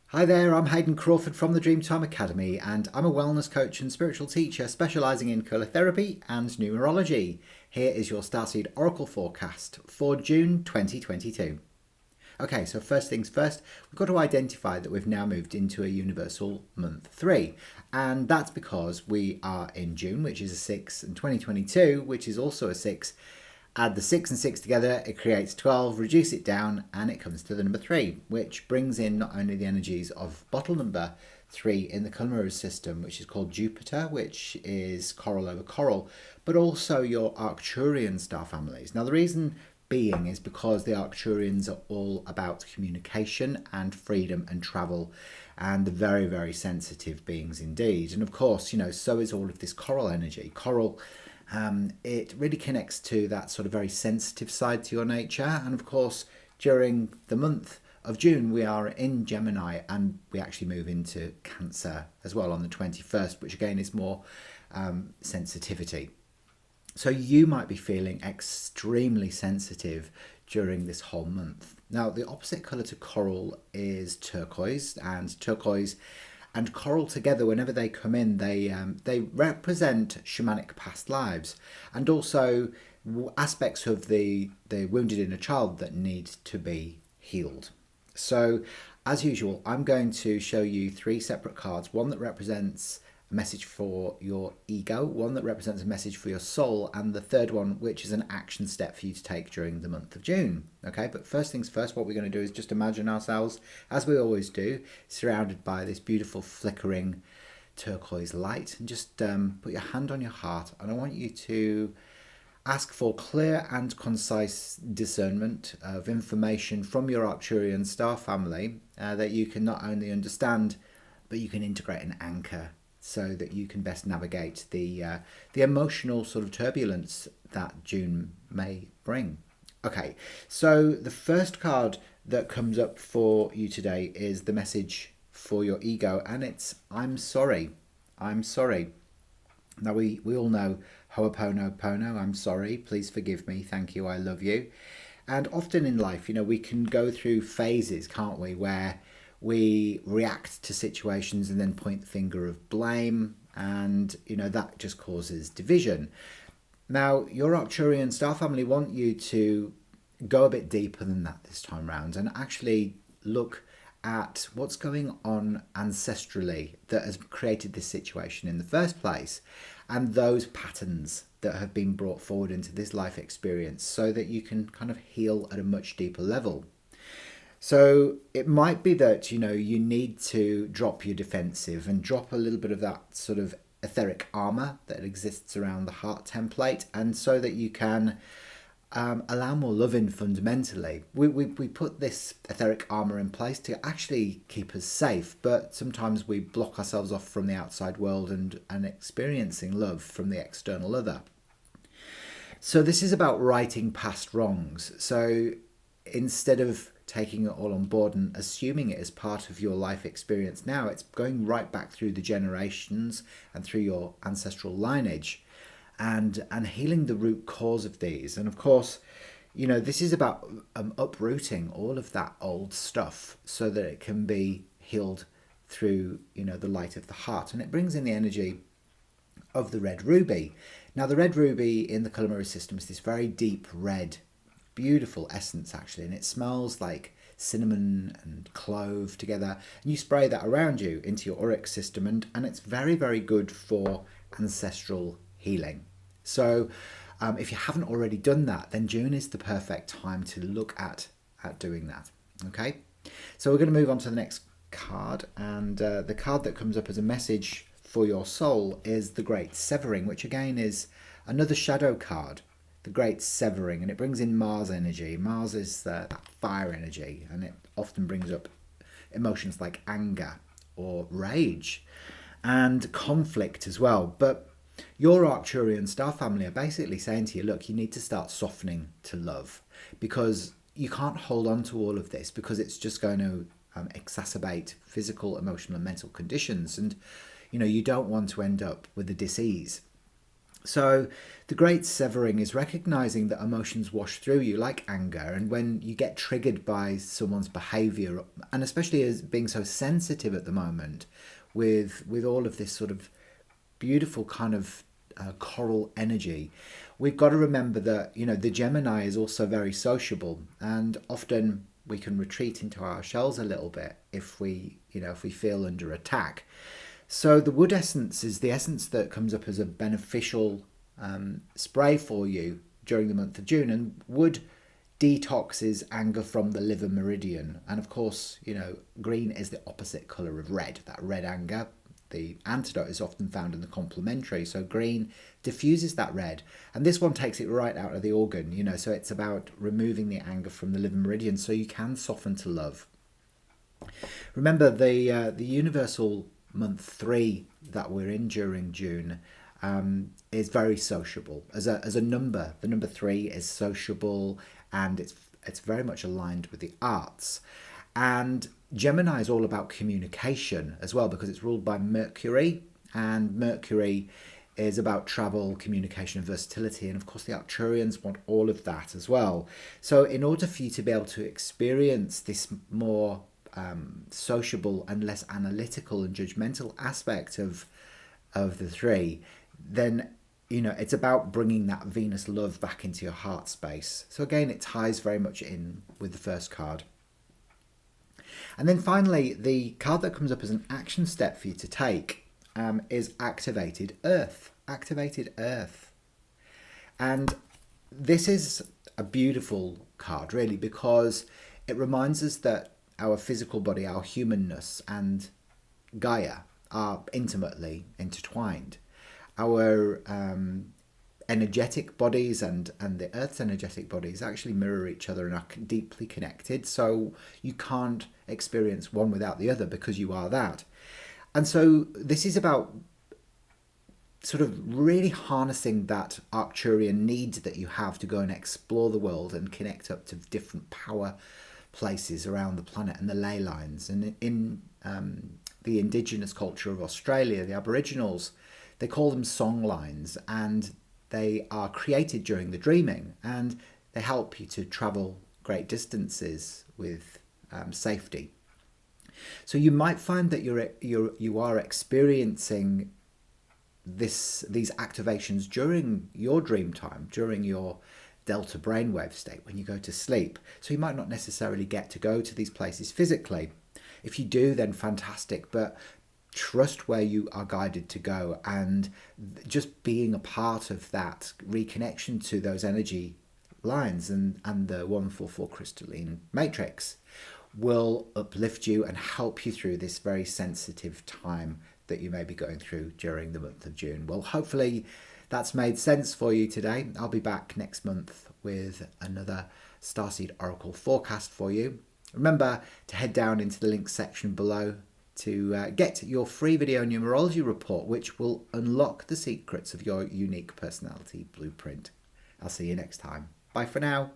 Hi there, I'm Hayden Crawford from the Dreemtime Academy, and I'm a wellness coach and spiritual teacher specialising in colour therapy and numerology. Here is your Starseed Oracle forecast for June 2022. Okay, so first things first, we've got to identify that we've now moved into a universal month 3, and that's because we are in June, which is a 6, and 2022, which is also a 6. Add the 6 and 6 together, it creates 12, reduce it down, and it comes to the number 3, which brings in not only the energies of bottle number 3 in the Numerologist system, which is called Jupiter, which is coral over coral, but also your Arcturian star families. Now, the reason being is because the Arcturians are all about communication and freedom and travel, and the very, very sensitive beings indeed. And of course, so is all of this coral energy. Coral, it really connects to that sort of very sensitive side to your nature. And of course, during the month of June, we are in Gemini, and we actually move into Cancer as well on the 21st, which again is more sensitivity. So you might be feeling extremely sensitive during this whole month. Now, the opposite colour to coral is turquoise, and coral together, whenever they come in, they represent shamanic past lives, and also aspects of the wounded inner child that need to be healed. So, as usual, I'm going to show you 3 separate cards. One that represents a message for your ego, one that represents a message for your soul, and the third one, which is an action step for you to take during the month of June. Okay, but first things first, what we're going to do is just imagine ourselves, as we always do, surrounded by this beautiful flickering turquoise light, and just put your hand on your heart, and I want you to ask for clear and concise discernment of information from your Arcturian star family that you can not only understand, but you can integrate and anchor, so that you can best navigate the emotional sort of turbulence that June may bring. Okay, so the first card that comes up for you today is the message for your ego, and it's I'm sorry. I'm sorry. Now we all know Ho'oponopono, I'm sorry, please forgive me, thank you, I love you. And often in life, we can go through phases, can't we, where we react to situations and then point the finger of blame, and that just causes division. Now, your Arcturian star family want you to go a bit deeper than that this time round and actually look at what's going on ancestrally that has created this situation in the first place, and those patterns that have been brought forward into this life experience, so that you can kind of heal at a much deeper level. So it might be that, you need to drop your defensive and drop a little bit of that sort of etheric armor that exists around the heart template, and so that you can allow more love in fundamentally. We put this etheric armor in place to actually keep us safe, but sometimes we block ourselves off from the outside world and experiencing love from the external other. So this is about righting past wrongs. So instead of taking it all on board and assuming it as part of your life experience now, it's going right back through the generations and through your ancestral lineage, and healing the root cause of these. And of course, this is about uprooting all of that old stuff so that it can be healed through the light of the heart. And it brings in the energy of the red ruby. Now, the red ruby in the Numerologist system is this very deep red, beautiful essence actually, and it smells like cinnamon and clove together, and you spray that around you into your auric system, and it's very, very good for ancestral healing. So if you haven't already done that, then June is the perfect time to look at doing that. Okay, so we're going to move on to the next card, and the card that comes up as a message for your soul is the Great Severing, which again is another shadow card. The Great Severing, and it brings in Mars energy. Mars is that fire energy, and it often brings up emotions like anger or rage and conflict as well. But your Arcturian star family are basically saying to you, look, you need to start softening to love, because you can't hold on to all of this, because it's just going to exacerbate physical, emotional and mental conditions, and you don't want to end up with a disease. So the great severing is recognizing that emotions wash through you like anger, and when you get triggered by someone's behavior, and especially as being so sensitive at the moment with all of this sort of beautiful kind of coral energy, we've got to remember that, you know, the Gemini is also very sociable, and often we can retreat into our shells a little bit if we, you know, if we feel under attack. So the wood essence is the essence that comes up as a beneficial spray for you during the month of June, and wood detoxes anger from the liver meridian. And of course, you know, green is the opposite colour of red, that red anger. The antidote is often found in the complementary, so green diffuses that red, and this one takes it right out of the organ, you know, so it's about removing the anger from the liver meridian so you can soften to love. Remember, the universal month 3 that we're in during June is very sociable. As a number, the number 3 is sociable, and it's very much aligned with the arts. And Gemini is all about communication as well, because it's ruled by Mercury, and Mercury is about travel, communication, and versatility. And of course, the Arcturians want all of that as well. So in order for you to be able to experience this more sociable and less analytical and judgmental aspect of the 3, then, you know, it's about bringing that Venus love back into your heart space. So again, it ties very much in with the first card. And then finally, the card that comes up as an action step for you to take is Activated Earth. Activated Earth. And this is a beautiful card, really, because it reminds us that our physical body, our humanness, and Gaia are intimately intertwined. Our energetic bodies and the Earth's energetic bodies actually mirror each other and are deeply connected. So you can't experience one without the other, because you are that. And so this is about sort of really harnessing that Arcturian need that you have to go and explore the world and connect up to different power places around the planet and the ley lines. And in the indigenous culture of Australia, the Aboriginals, they call them song lines, and they are created during the dreaming, and they help you to travel great distances with safety. So you might find that you are experiencing these activations during your dream time, during your delta brainwave state when you go to sleep. So you might not necessarily get to go to these places physically. If you do, then fantastic, but trust where you are guided to go, and just being a part of that reconnection to those energy lines and the 144 crystalline matrix will uplift you and help you through this very sensitive time that you may be going through during the month of June. Well, hopefully that's made sense for you today. I'll be back next month with another Starseed Oracle forecast for you. Remember to head down into the links section below to get your free video numerology report, which will unlock the secrets of your unique personality blueprint. I'll see you next time. Bye for now.